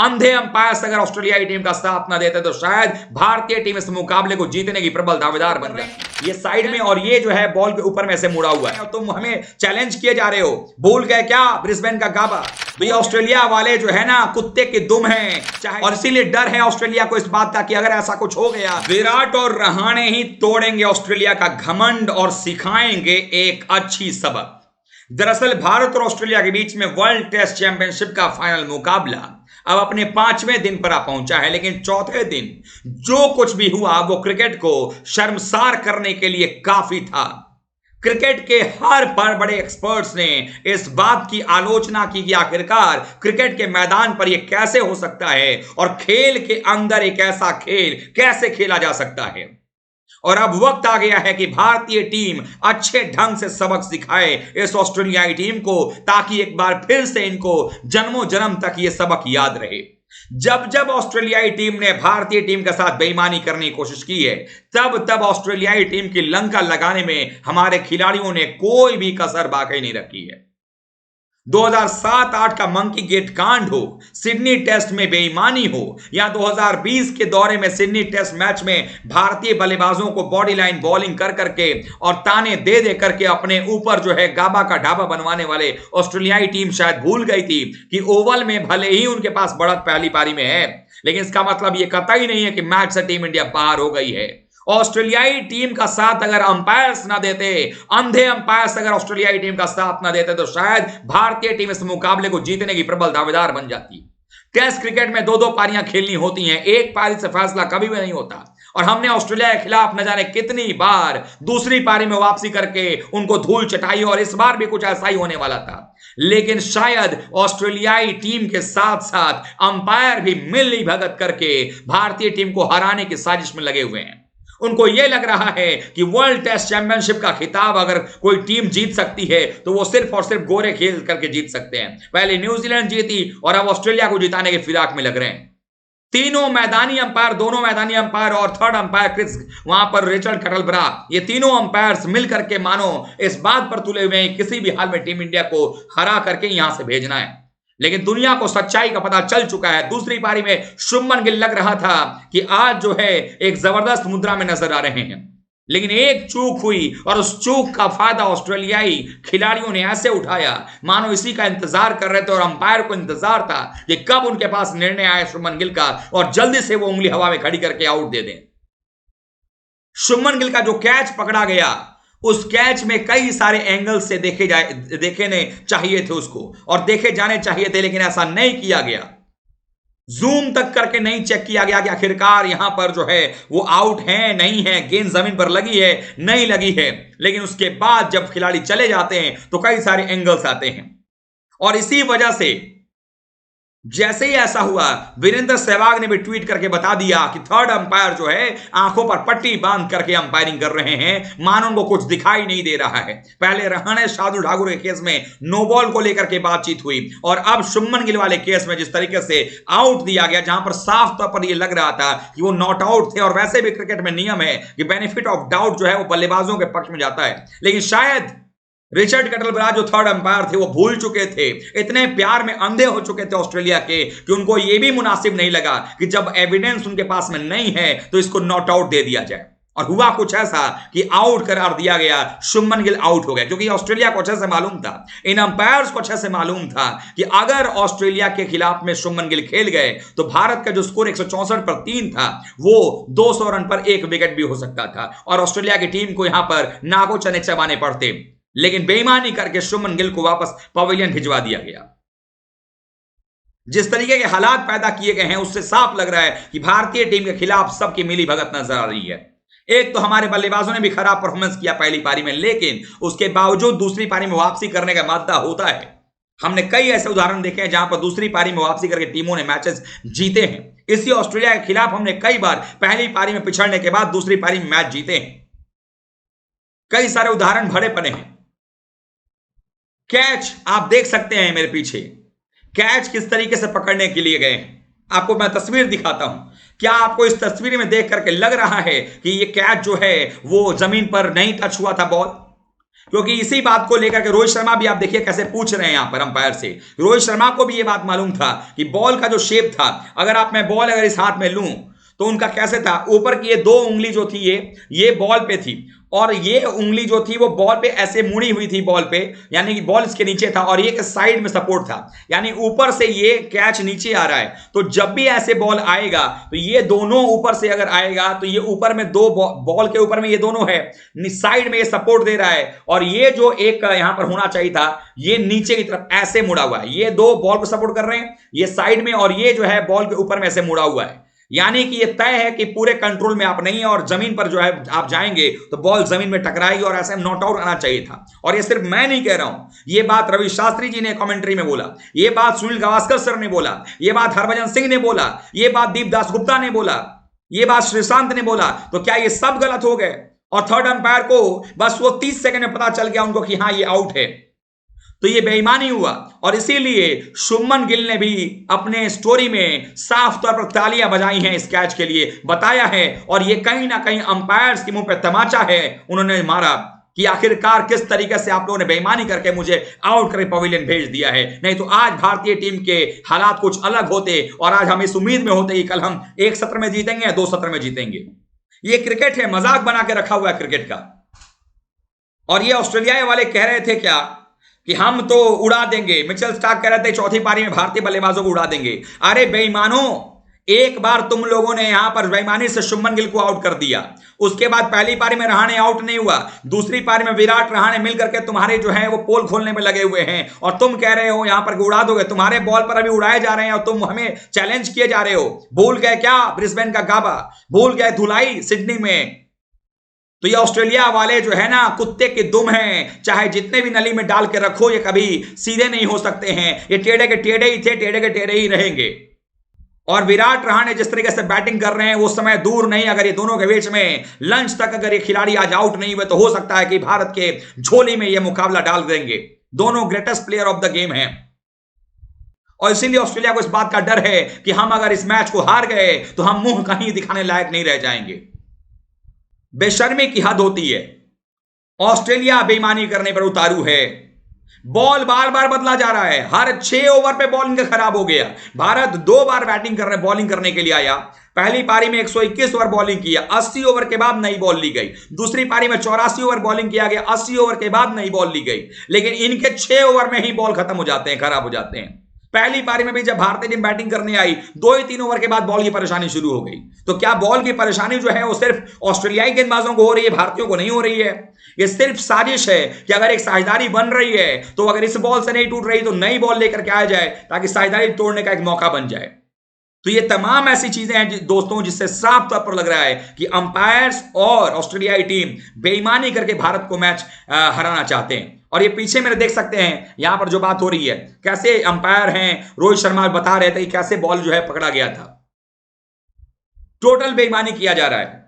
अंधे अंपायर्स अगर ऑस्ट्रेलियाई टीम का साथ ना देते तो शायद भारतीय टीम इस मुकाबले को जीतने की प्रबल दावेदार बन जाए। ये साइड में और ये जो है बॉल के ऊपर में से मुड़ा हुआ है, तुम हमें चैलेंज किए जा रहे हो, भूल गए क्या ब्रिस्बेन का गाबा? तो ये ऑस्ट्रेलिया वाले जो है ना कुत्ते के दुम हैं, चाहे और इसीलिए डर है ऑस्ट्रेलिया को इस बात का कि अगर ऐसा कुछ हो गया विराट और रहाणे ही तोड़ेंगे ऑस्ट्रेलिया का घमंड और सिखाएंगे एक अच्छी सबक। दरअसल भारत और ऑस्ट्रेलिया के बीच में वर्ल्ड टेस्ट चैंपियनशिप का फाइनल मुकाबला अब अपने 5वें दिन पर आ पहुंचा है, लेकिन चौथे दिन जो कुछ भी हुआ वो क्रिकेट को शर्मसार करने के लिए काफी था। क्रिकेट के हर बड़े एक्सपर्ट्स ने इस बात की आलोचना की कि आखिरकार क्रिकेट के मैदान पर यह कैसे हो सकता है और खेल के अंदर एक ऐसा खेल कैसे खेला जा सकता है। और अब वक्त आ गया है कि भारतीय टीम अच्छे ढंग से सबक सिखाए इस ऑस्ट्रेलियाई टीम को, ताकि एक बार फिर से इनको जन्मों जन्म तक यह सबक याद रहे। जब जब ऑस्ट्रेलियाई टीम ने भारतीय टीम के साथ बेईमानी करने की कोशिश की है, तब तब ऑस्ट्रेलियाई टीम की लंका लगाने में हमारे खिलाड़ियों ने कोई भी कसर बाकी नहीं रखी है। 2007-8 का मंकी गेट कांड हो, सिडनी टेस्ट में बेईमानी हो, या 2020 के दौरे में सिडनी टेस्ट मैच में भारतीय बल्लेबाजों को बॉडी लाइन बॉलिंग कर करके और ताने दे दे करके अपने ऊपर जो है गाबा का ढाबा बनवाने वाले ऑस्ट्रेलियाई टीम शायद भूल गई थी कि ओवल में भले ही उनके पास बढ़त पहली पारी में है, लेकिन इसका मतलब यह कतई नहीं है कि मैच से टीम इंडिया बाहर हो गई है। ऑस्ट्रेलियाई टीम का साथ अगर अंपायर्स ना देते, अंधे अंपायर्स अगर ऑस्ट्रेलियाई टीम का साथ ना देते तो शायद भारतीय टीम इस मुकाबले को जीतने की प्रबल दावेदार बन जाती। टेस्ट क्रिकेट में 2-2 पारियां खेलनी होती हैं, एक पारी से फैसला कभी भी नहीं होता, और हमने ऑस्ट्रेलिया के खिलाफ न जाने कितनी बार दूसरी पारी में वापसी करके उनको धूल चटाई, और इस बार भी कुछ ऐसा ही होने वाला था। लेकिन शायद ऑस्ट्रेलियाई टीम के साथ साथ अंपायर भी मिली भगत करके भारतीय टीम को हराने की साजिश में लगे हुए हैं। उनको यह लग रहा है कि वर्ल्ड टेस्ट चैंपियनशिप का खिताब अगर कोई टीम जीत सकती है तो वो सिर्फ और सिर्फ गोरे खेल करके जीत सकते हैं। पहले न्यूजीलैंड जीती और अब ऑस्ट्रेलिया को जिताने के फिराक में लग रहे हैं। तीनों मैदानी अंपायर, दोनों मैदानी अंपायर और थर्ड अंपायर क्रिस वहां पर रिचर्ड कटलब्रा, ये तीनों अंपायर्स मिलकर के मानो इस बात पर तुले हुए हैं किसी भी हाल में टीम इंडिया को हरा करके यहां से भेजना है। लेकिन दुनिया को सच्चाई का पता चल चुका है। दूसरी पारी में शुभमन गिल लग रहा था कि आज जो है एक जबरदस्त मुद्रा में नजर आ रहे हैं, लेकिन एक चूक हुई और उस चूक का फायदा ऑस्ट्रेलियाई खिलाड़ियों ने ऐसे उठाया मानो इसी का इंतजार कर रहे थे, और अंपायर को इंतजार था कि कब उनके पास निर्णय आए शुभमन गिल का और जल्दी से वो उंगली हवा में खड़ी करके आउट दे दें। शुभमन गिल का जो कैच पकड़ा गया, उस कैच में कई सारे एंगल से देखने चाहिए थे उसको और देखे जाने चाहिए थे, लेकिन ऐसा नहीं किया गया। जूम तक करके नहीं चेक किया गया कि आखिरकार यहां पर जो है वो आउट है नहीं है, गेंद जमीन पर लगी है नहीं लगी है। लेकिन उसके बाद जब खिलाड़ी चले जाते हैं तो कई सारे एंगल्स आते हैं, और इसी वजह से जैसे ही ऐसा हुआ, वीरेंद्र सहवाग ने भी ट्वीट करके बता दिया कि थर्ड अंपायर जो है आंखों पर पट्टी बांध करके अंपायरिंग कर रहे हैं, मानो उनको कुछ दिखाई नहीं दे रहा है। पहले रहाणे शार्दुल ठाकुर के केस में नो बॉल को लेकर के बातचीत हुई, और अब शुभमन गिल वाले केस में जिस तरीके से आउट दिया गया, जहां पर साफ तौर पर यह लग रहा था कि वो नॉट आउट थे, और वैसे भी क्रिकेट में नियम है कि बेनिफिट ऑफ डाउट जो है वो बल्लेबाजों के पक्ष में जाता है। लेकिन शायद रिचर्ड कटलब्रा जो थर्ड अंपायर थे वो भूल चुके थे, इतने प्यार में अंधे हो चुके थे ऑस्ट्रेलिया के कि उनको यह भी मुनासिब नहीं लगा कि जब एविडेंस उनके पास में नहीं है तो इसको नॉट आउट दे दिया जाए। और हुआ कुछ ऐसा कि आउट करार दिया गया, शुभमन गिल आउट हो गए, क्योंकि ऑस्ट्रेलिया को अच्छे से मालूम था, इन अंपायर्स को अच्छे से मालूम था कि अगर ऑस्ट्रेलिया के खिलाफ में शुभमन गिल खेल गए तो भारत का जो स्कोर 164 पर 3 था वो 200 रन पर 1 विकेट भी हो सकता था, और ऑस्ट्रेलिया की टीम को यहां पर नागो चने चबाने पड़ते। लेकिन बेईमानी करके शुभमन गिल को वापस पवेलियन भिजवा दिया गया। जिस तरीके के हालात पैदा किए गए हैं उससे साफ लग रहा है कि भारतीय टीम के खिलाफ सबकी मिली भगत नजर आ रही है। एक तो हमारे बल्लेबाजों ने भी खराब परफॉर्मेंस किया पहली पारी में, लेकिन उसके बावजूद दूसरी पारी में वापसी करने का मादा होता है। हमने कई ऐसे उदाहरण देखे हैं जहां पर दूसरी पारी में वापसी करके टीमों ने मैचेस जीते हैं। इसी ऑस्ट्रेलिया के खिलाफ हमने कई बार पहली पारी में पिछड़ने के बाद दूसरी पारी में मैच जीते हैं। कई सारे उदाहरण भरे पड़े हैं। कैच आप देख सकते हैं मेरे पीछे, कैच किस तरीके से पकड़ने के लिए गए हैं। आपको मैं तस्वीर दिखाता हूं। क्या आपको इस तस्वीर में देख करके लग रहा है कि ये कैच जो है वो जमीन पर नहीं टच हुआ था बॉल? क्योंकि इसी बात को लेकर के रोहित शर्मा भी आप देखिए कैसे पूछ रहे हैं यहां पर अंपायर से। रोहित शर्मा को भी यह बात मालूम था कि बॉल का जो शेप था, अगर आप मैं बॉल अगर इस हाथ में लूं तो उनका कैसे था, ऊपर की ये दो उंगली जो थी ये बॉल पे थी, और ये उंगली जो थी वो बॉल पे ऐसे मुड़ी हुई थी बॉल पे, यानी कि बॉल इसके नीचे था और ये साइड में सपोर्ट था, यानी ऊपर से ये कैच नीचे आ रहा है। तो जब भी ऐसे बॉल आएगा तो ये दोनों ऊपर से अगर आएगा तो ये ऊपर में दो बॉल के ऊपर में ये दोनों है, साइड में ये सपोर्ट दे रहा है, और ये जो एक यहां पर होना चाहिए था ये नीचे की तरफ ऐसे मुड़ा हुआ है। ये दो बॉल को सपोर्ट कर रहे हैं ये साइड में, और ये जो है बॉल के ऊपर में ऐसे मुड़ा हुआ है, यानी कि ये तय है कि पूरे कंट्रोल में आप नहीं है, और जमीन पर जो है आप जाएंगे तो बॉल जमीन में टकराएगी और ऐसे नॉट आउट आना चाहिए था। और ये सिर्फ मैं नहीं कह रहा हूं, ये बात रवि शास्त्री जी ने कमेंट्री में बोला, ये बात सुनील गावस्कर सर ने बोला, ये बात हरभजन सिंह ने बोला, ये बात दीप दासगुप्ता ने बोला, ये बात श्रीशांत ने बोला। तो क्या ये सब गलत हो गए और थर्ड अंपायर को बस वो 30 सेकंड में पता चल गया उनको कि हां ये आउट है? तो ये बेईमानी हुआ, और इसीलिए शुभमन गिल ने भी अपने स्टोरी में साफ तौर पर तालियां बजाई हैं इस कैच के लिए, बताया है, और ये कहीं ना कहीं अंपायर्स के मुंह पे तमाचा है उन्होंने मारा कि आखिरकार किस तरीके से आप लोगों ने बेईमानी करके मुझे आउट करके पवेलियन भेज दिया है। नहीं तो आज भारतीय टीम के हालात कुछ अलग होते, और आज हम इस उम्मीद में होते कि कल हम एक सत्र में जीतेंगे या 2 सत्र में जीतेंगे। ये क्रिकेट है, मजाक बना के रखा हुआ है क्रिकेट का। और ये ऑस्ट्रेलिया वाले कह रहे थे क्या कि हम तो उड़ा देंगे, मिचेल स्टार्क कह रहे थे चौथी पारी में भारतीय बल्लेबाजों को उड़ा देंगे। अरे बेईमानों, एक बार तुम लोगों ने यहां पर बेईमानी से शुभमन गिल को आउट कर दिया, उसके बाद पहली पारी में रहाणे आउट नहीं हुआ, दूसरी पारी में विराट रहाणे मिलकर के तुम्हारे जो है वो पोल खोलने में लगे हुए हैं, और तुम कह रहे हो यहां पर उड़ा दोगे। तुम्हारे बॉल पर अभी उड़ाए जा रहे हैं और तुम हमें चैलेंज किए जा रहे हो। भूल गए क्या ब्रिस्बेन का गाबा, भूल गए धुलाई सिडनी में? तो ये ऑस्ट्रेलिया वाले जो है ना कुत्ते के दुम हैं, चाहे जितने भी नली में डाल के रखो ये कभी सीधे नहीं हो सकते हैं। ये टेढ़े के टेढ़े ही थे, टेढ़े के टेढ़े ही रहेंगे। और विराट रहाणे जिस तरीके से बैटिंग कर रहे हैं वो समय दूर नहीं, अगर ये दोनों के बीच में लंच तक अगर ये खिलाड़ी आज आउट नहीं हुए तो हो सकता है कि भारत के झोली में ये मुकाबला डाल देंगे। दोनों greatest player of the game हैं, और इसीलिए ऑस्ट्रेलिया को इस बात का डर है कि हम अगर इस मैच को हार गए तो हम मुंह कहीं दिखाने लायक नहीं रह जाएंगे। बेशर्मी की हद होती है। ऑस्ट्रेलिया बेईमानी करने पर उतारू है, बॉल बार बार बदला जा रहा है, हर 6 ओवर पे बॉलिंग खराब हो गया। भारत 2 बार बॉलिंग करने के लिए आया। पहली पारी में 121 ओवर बॉलिंग किया, 80 ओवर के बाद नई बॉल ली गई। दूसरी पारी में 84 ओवर बॉलिंग किया गया, 80 ओवर के बाद नई बॉल ली गई। लेकिन इनके 6 ओवर में ही बॉल खत्म हो जाते हैं, खराब हो जाते हैं। पहली पारी में भी जब भारतीय टीम बैटिंग करने आई 2 ही 3 ओवर के बाद बॉल की परेशानी शुरू हो गई। तो क्या बॉल की परेशानी जो है वो सिर्फ ऑस्ट्रेलियाई गेंदबाजों को हो रही है, भारतीयों को नहीं हो रही है? ये सिर्फ साजिश है कि अगर एक साझेदारी बन रही है तो अगर इस बॉल से नहीं टूट रही तो नई बॉल लेकर के आया जाए ताकि साझेदारी तोड़ने का एक मौका बन जाए। तो ये तमाम ऐसी चीजें हैं दोस्तों जिससे साफ तौर पर लग रहा है कि अंपायर्स और ऑस्ट्रेलियाई टीम बेईमानी करके भारत को मैच हराना चाहते हैं। और ये पीछे मेरे देख सकते हैं यहां पर जो बात हो रही है, कैसे अंपायर हैं, रोहित शर्मा बता रहे थे कि कैसे बॉल जो है पकड़ा गया था। टोटल बेईमानी किया जा रहा है।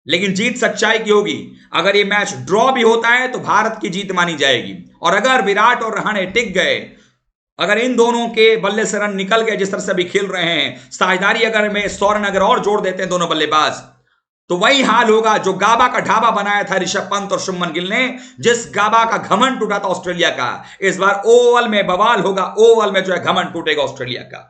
लेकिन जीत सच्चाई की होगी। अगर ये मैच ड्रॉ भी होता है तो भारत की जीत मानी जाएगी, और अगर विराट और रहाणे टिक गए, अगर इन दोनों के बल्ले से रन निकल गए जिस तरह से अभी खेल रहे हैं, साझेदारी अगर में 100 रन अगर और जोड़ देते हैं दोनों बल्लेबाज, तो वही हाल होगा जो गाबा का ढाबा बनाया था ऋषभ पंत और शुभमन गिल ने, जिस गाबा का घमंड टूटा था ऑस्ट्रेलिया का। इस बार ओवल में बवाल होगा, ओवल में जो है घमंड टूटेगा ऑस्ट्रेलिया का।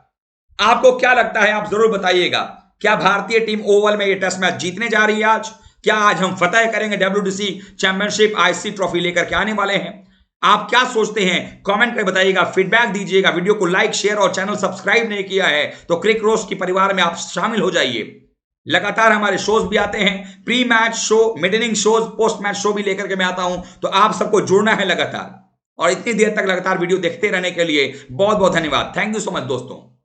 आपको क्या लगता है, आप जरूर बताइएगा। क्या भारतीय टीम ओवल में ये टेस्ट मैच जीतने जा रही है आज? क्या आज हम फतेह करेंगे WTC चैंपियनशिप, ICC ट्रॉफी लेकर के आने वाले हैं? आप क्या सोचते हैं कमेंट करके बताइएगा, फीडबैक दीजिएगा। वीडियो को लाइक, शेयर और चैनल सब्सक्राइब नहीं किया है तो क्रिक रोस्ट की परिवार में आप शामिल हो जाइए। लगातार हमारे शोज भी आते हैं, pre match show, mid inning shows, post match show भी लेकर के मैं आता हूं, तो आप सबको जुड़ना है लगातार। और इतनी देर तक लगातार वीडियो देखते रहने के लिए बहुत बहुत धन्यवाद। थैंक यू सो मच दोस्तों।